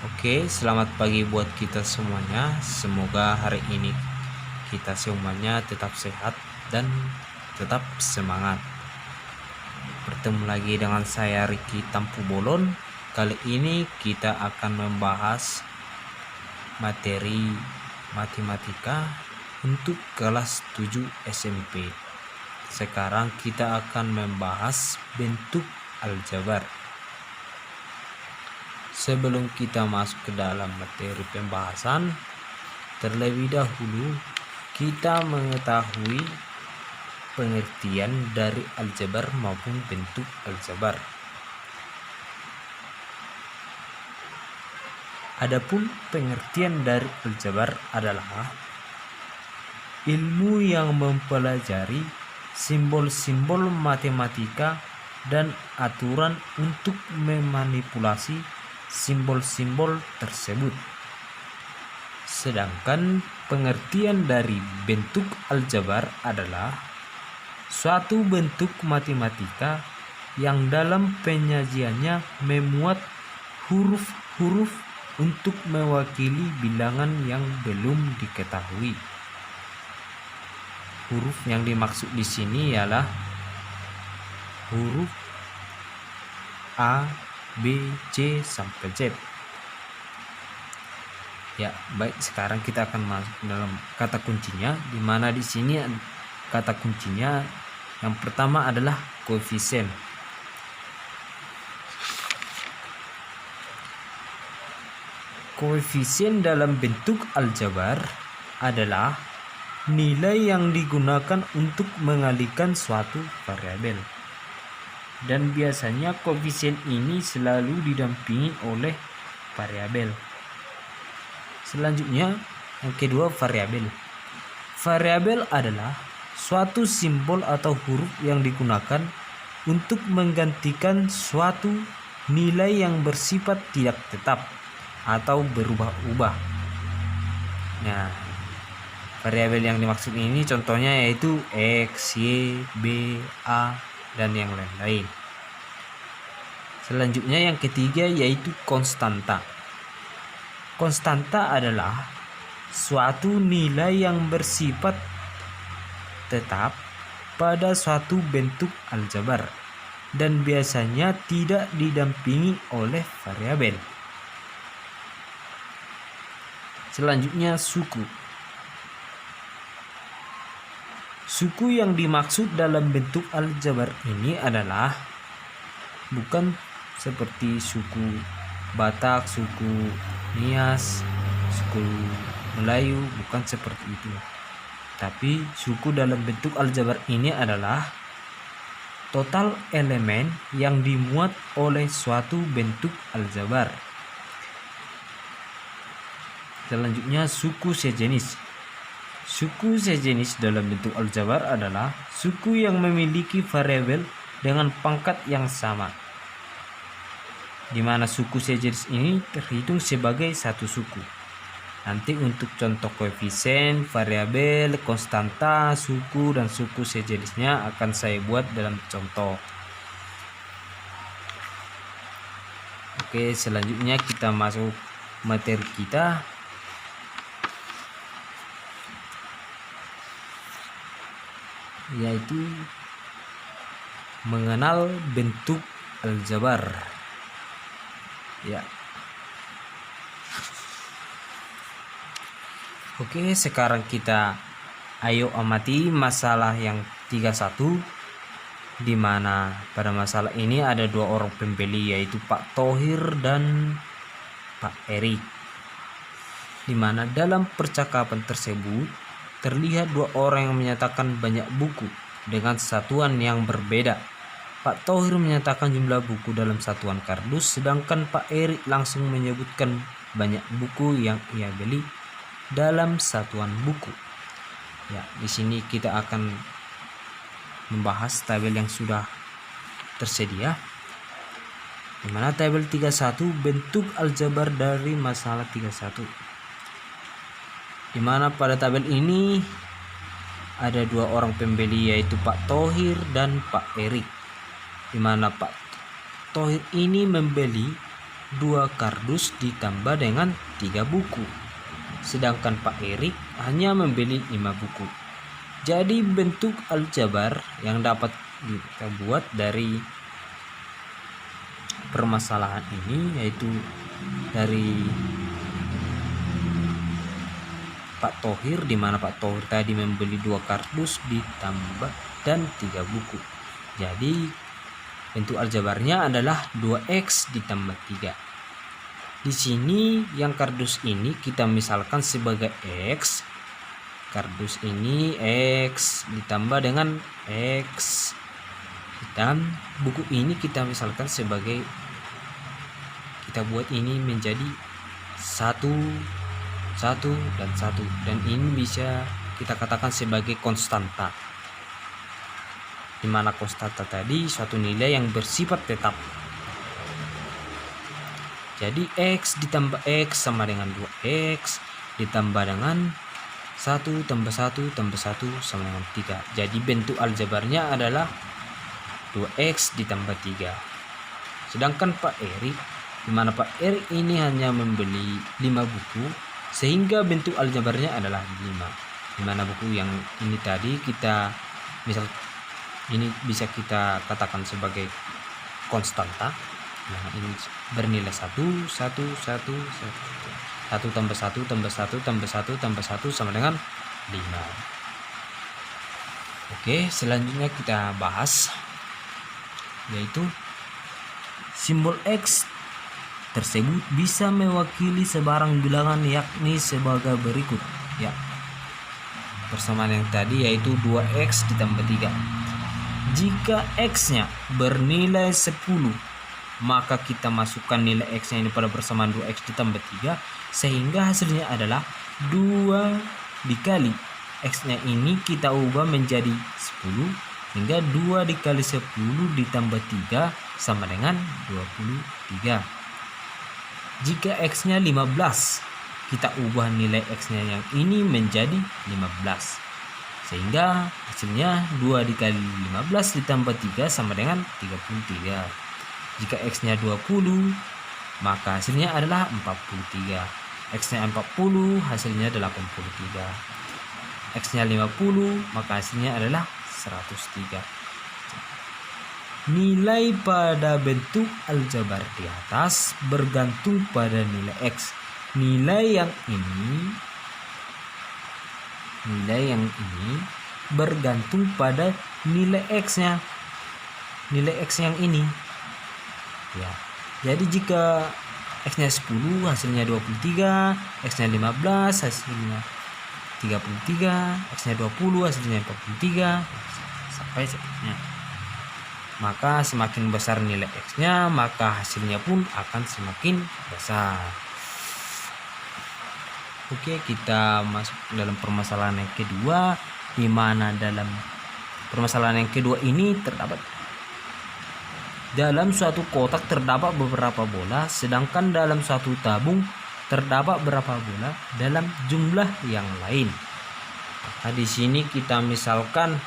Oke, selamat pagi buat kita semuanya. Semoga hari ini kita semuanya tetap sehat dan tetap semangat. Bertemu lagi dengan saya Ricky Tampu Bolon. Kali ini kita akan membahas materi matematika untuk kelas 7 SMP. Sekarang kita akan membahas bentuk aljabar. Sebelum kita masuk ke dalam materi pembahasan, terlebih dahulu kita mengetahui pengertian dari aljabar maupun bentuk aljabar. Adapun pengertian dari aljabar adalah ilmu yang mempelajari simbol-simbol matematika dan aturan untuk memanipulasi simbol-simbol tersebut. Sedangkan pengertian dari bentuk aljabar adalah suatu bentuk matematika yang dalam penyajiannya memuat huruf-huruf untuk mewakili bilangan yang belum diketahui. Huruf yang dimaksud di sini ialah huruf A, B, C sampai Z. Ya, baik, sekarang kita akan masuk dalam kata kuncinya, di mana di sini kata kuncinya yang pertama adalah koefisien. Koefisien dalam bentuk aljabar adalah nilai yang digunakan untuk mengalihkan suatu variabel. Dan biasanya koefisien ini selalu didampingi oleh variabel. Selanjutnya, yang kedua, variabel. Variabel adalah suatu simbol atau huruf yang digunakan untuk menggantikan suatu nilai yang bersifat tidak tetap atau berubah-ubah. Nah, variabel yang dimaksud ini contohnya yaitu X, Y, B, A, dan yang lain-lain. Selanjutnya yang ketiga yaitu konstanta. Konstanta adalah suatu nilai yang bersifat tetap pada suatu bentuk aljabar dan biasanya tidak didampingi oleh variabel. Selanjutnya suku. Suku yang dimaksud dalam bentuk aljabar ini adalah bukan seperti suku Batak, suku Nias, suku Melayu, bukan seperti itu. Tapi suku dalam bentuk aljabar ini adalah total elemen yang dimuat oleh suatu bentuk aljabar. Selanjutnya suku sejenis. Suku sejenis dalam bentuk aljabar adalah suku yang memiliki variabel dengan pangkat yang sama, di mana suku sejenis ini terhitung sebagai satu suku. Nanti untuk contoh koefisien, variabel, konstanta, suku, dan suku sejenisnya akan saya buat dalam contoh. Oke, selanjutnya kita masuk materi kita. Yaitu mengenal bentuk aljabar. Ya. Oke, sekarang kita ayo amati masalah yang 31, di mana pada masalah ini ada dua orang pembeli yaitu Pak Thohir dan Pak Erik. Di mana dalam percakapan tersebut terlihat dua orang yang menyatakan banyak buku dengan satuan yang berbeda. Pak Thohir menyatakan jumlah buku dalam satuan kardus, sedangkan Pak Erik langsung menyebutkan banyak buku yang ia beli dalam satuan buku. Ya, di sini kita akan membahas tabel yang sudah tersedia. Di mana tabel 31 bentuk aljabar dari masalah 31. Di mana pada tabel ini ada dua orang pembeli yaitu Pak Thohir dan Pak Erik. Di mana Pak Thohir ini membeli 2 kardus ditambah dengan 3 buku. Sedangkan Pak Erik hanya membeli 5 buku. Jadi bentuk aljabar yang dapat kita buat dari permasalahan ini yaitu dari Pak Thohir, di mana Pak Thohir tadi membeli 2 kardus ditambah dan 3 buku. Jadi bentuk aljabarnya adalah 2x ditambah 3. Di sini yang kardus ini kita misalkan sebagai x. Kardus ini x ditambah dengan x. Dan buku ini kita misalkan sebagai, kita buat ini menjadi 1, 1 dan 1, dan ini bisa kita katakan sebagai konstanta, di mana konstanta tadi suatu nilai yang bersifat tetap. Jadi x ditambah x sama dengan 2x ditambah dengan 1 tambah 1 tambah 1 sama dengan 3. Jadi bentuk aljabarnya adalah 2x ditambah 3. Sedangkan Pak Erik, di mana Pak Erik ini hanya membeli 5 buku, sehingga bentuk aljabarnya adalah 5. Di mana buku yang ini tadi kita misal ini bisa kita katakan sebagai konstanta. Nah, ini bernilai 1 1 1 1 1 tambah 1 tambah 1 tambah 1 tambah 1 sama dengan 5. Oke, selanjutnya kita bahas yaitu simbol X tersebut bisa mewakili sebarang bilangan, yakni sebagai berikut ya. Persamaan yang tadi yaitu 2x ditambah 3. Jika x-nya bernilai 10, maka kita masukkan nilai x-nya ini pada persamaan 2x ditambah 3, sehingga hasilnya adalah 2 dikali x-nya ini kita ubah menjadi 10, hingga 2 dikali 10 ditambah 3 sama dengan 23. Jika x-nya 15, kita ubah nilai x-nya yang ini menjadi 15, sehingga hasilnya 2 dikali 15 ditambah 3 sama dengan 33. Jika x-nya 20, maka hasilnya adalah 43. X-nya 40, hasilnya 83. X-nya 50, maka hasilnya adalah 103. Nilai pada bentuk aljabar di atas bergantung pada nilai x. Nilai yang ini bergantung pada nilai x-nya. Nilai x yang ini. Ya. Jadi jika x-nya 10 hasilnya 23, x-nya 15 hasilnya 33, x-nya 20 hasilnya 43 sampai seterusnya. Maka semakin besar nilai x-nya, maka hasilnya pun akan semakin besar. Oke, kita masuk dalam permasalahan yang kedua, di mana dalam permasalahan yang kedua ini terdapat dalam suatu kotak terdapat beberapa bola, sedangkan dalam suatu tabung terdapat berapa bola dalam jumlah yang lain. Nah, di sini kita misalkan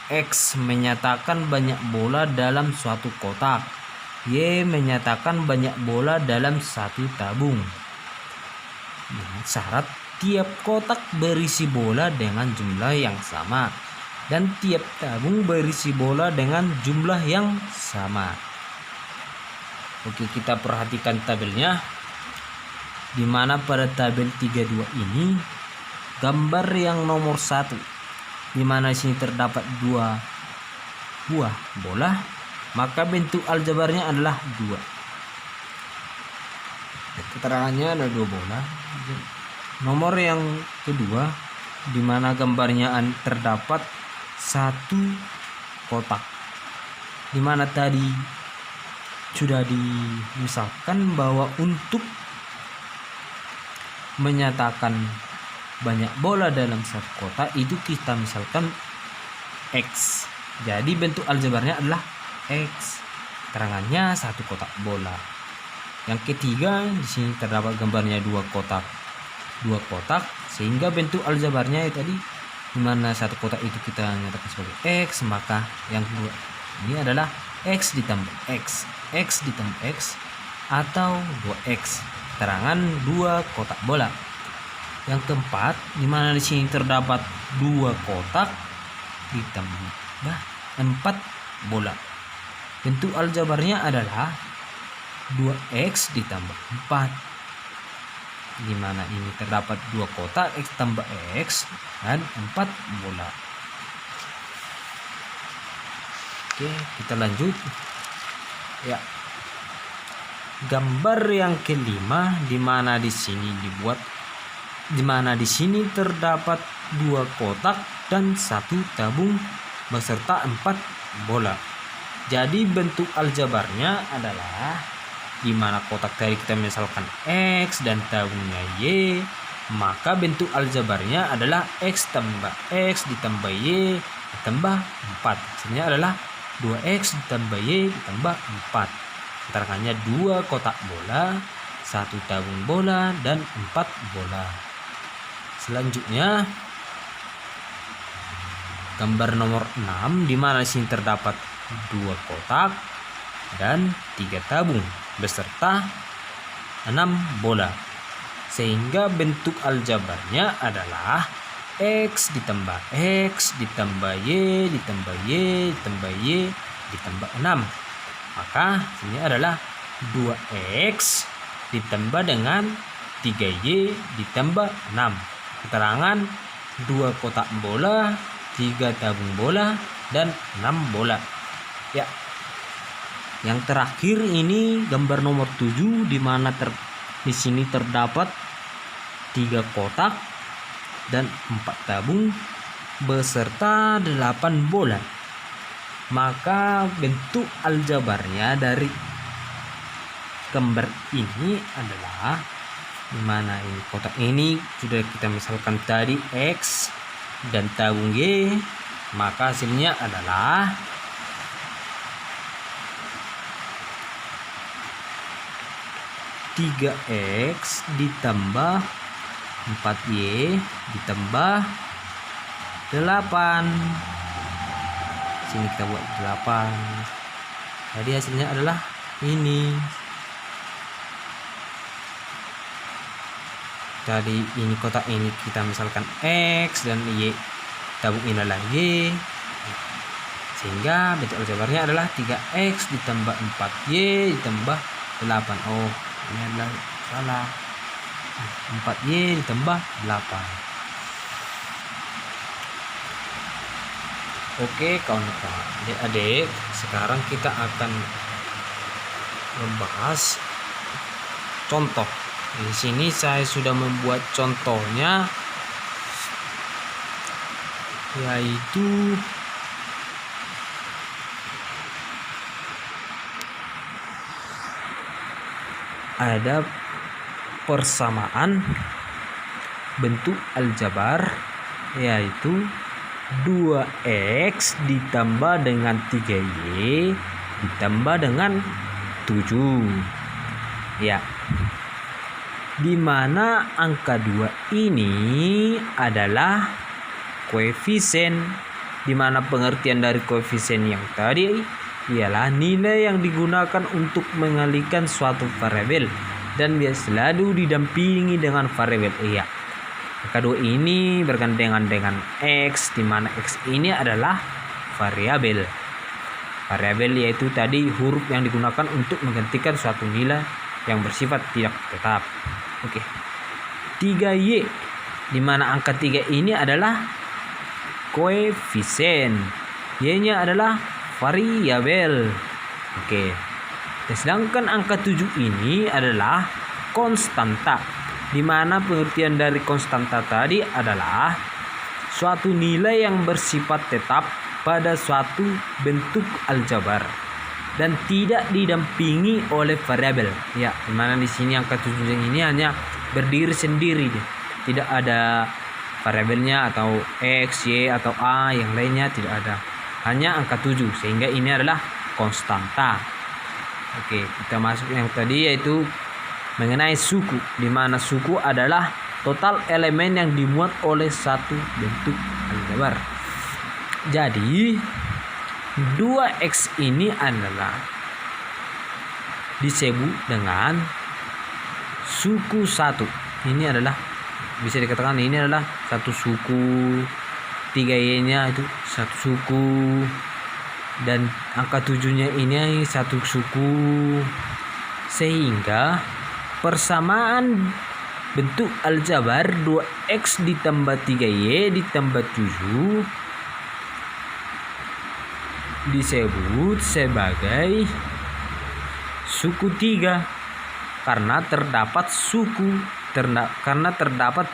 X menyatakan banyak bola dalam suatu kotak, Y menyatakan banyak bola dalam satu tabung. Nah, syarat tiap kotak berisi bola dengan jumlah yang sama, dan tiap tabung berisi bola dengan jumlah yang sama. Oke, kita perhatikan tabelnya, di mana pada tabel 32 ini gambar yang nomor 1, di mana sini terdapat 2 buah bola, maka bentuk aljabarnya adalah 2. Keterangannya ada 2 bola. Nomor yang kedua, di mana gambarnya terdapat 1 kotak, di mana tadi sudah dimisalkan bahwa untuk menyatakan banyak bola dalam satu kotak itu kita misalkan X. Jadi bentuk aljabarnya adalah X. Keterangannya 1 kotak bola. Yang ketiga, di sini terdapat gambarnya 2 kotak, sehingga bentuk aljabarnya tadi di mana 1 kotak itu kita nyatakan sebagai X, maka yang kedua ini adalah X ditambah X, X ditambah X, atau 2x. Keterangan 2 kotak bola. Yang keempat, di mana di sini terdapat 2 kotak ditambah 4 bola. Bentuk aljabarnya adalah 2x ditambah 4. Di mana ini terdapat 2 kotak x tambah x dan 4 bola. Oke, kita lanjut. Ya. Gambar yang kelima di mana di sini terdapat 2 kotak dan 1 tabung beserta 4 bola. Jadi bentuk aljabarnya adalah di mana kotak tadi kita misalkan x dan tabungnya y, maka bentuk aljabarnya adalah x tambah x ditambah y ditambah 4. Hasilnya adalah 2x ditambah y ditambah 4. Keterangannya 2 kotak bola, 1 tabung bola, dan 4 bola. Selanjutnya gambar nomor 6 di mana sini terdapat 2 kotak dan 3 tabung beserta 6 bola. Sehingga bentuk aljabarnya adalah x ditambah x ditambah y ditambah y ditambah y ditambah 6. Maka ini adalah 2x ditambah dengan 3y ditambah 6. Keterangan 2 kotak bola, 3 tabung bola, dan 6 bola. Ya. Yang terakhir ini gambar nomor 7 di mana di sini terdapat 3 kotak dan 4 tabung beserta 8 bola. Maka bentuk aljabarnya dari gambar ini adalah di mana ini kotak ini sudah kita misalkan tadi x dan tabung y, maka hasilnya adalah tiga x ditambah 4y ditambah 8. Sini kita buat 8. Jadi hasilnya adalah ini. Tadi ini kotak ini kita misalkan x dan y, tabung ini adalah y. Sehingga bentuk aljabarnya adalah 3x ditambah 4y ditambah 8. Oh, ini adalah salah. 4y ditambah 8. Oke kawan-kawan, adik-adik, sekarang kita akan membahas contoh. Di sini saya sudah membuat contohnya, yaitu ada persamaan bentuk aljabar, yaitu 2x ditambah dengan 3y ditambah dengan 7. Ya. Di mana angka 2 ini adalah koefisien, di mana pengertian dari koefisien yang tadi ialah nilai yang digunakan untuk mengalihkan suatu variabel dan biasa selalu didampingi dengan variabel iya. Angka 2 ini bergandengan dengan x, di mana x ini adalah variabel. Variabel yaitu tadi huruf yang digunakan untuk menggantikan suatu nilai yang bersifat tidak tetap. Oke. 3y, di mana angka 3 ini adalah koefisien. Y-nya adalah variabel. Oke. Sedangkan angka 7 ini adalah konstanta, di mana pengertian dari konstanta tadi adalah suatu nilai yang bersifat tetap pada suatu bentuk aljabar dan tidak didampingi oleh variabel. Ya, di mana di sini angka 7 ini hanya berdiri sendiri, tidak ada variabelnya atau x, y atau a yang lainnya, tidak ada. Hanya angka 7, sehingga ini adalah konstanta. Oke, kita masuk yang tadi yaitu mengenai suku, di mana suku adalah total elemen yang dimuat oleh satu bentuk aljabar. Jadi 2x ini adalah disebut dengan suku 1. Ini adalah bisa dikatakan ini adalah satu suku. 3Y-nya itu satu suku, dan angka 7-nya ini satu suku, sehingga persamaan bentuk aljabar 2x ditambah 3y ditambah 7 disebut sebagai suku 3 karena terdapat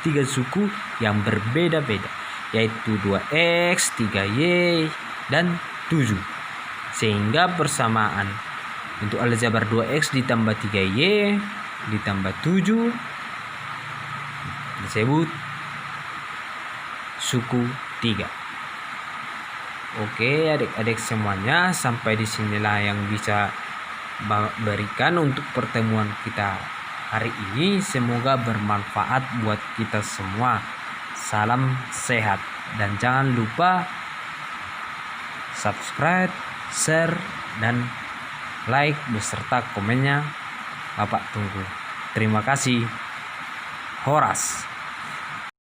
3 suku yang berbeda-beda, yaitu 2x, 3y, dan 7. Sehingga persamaan untuk aljabar 2x ditambah 3y ditambah 7 disebut suku 3. Oke adik-adik semuanya, sampai disinilah yang bisa berikan untuk pertemuan kita hari ini. Semoga bermanfaat buat kita semua. Salam sehat, dan jangan lupa subscribe, share, dan like beserta komennya. Bapak tunggu. Terima kasih. Horas.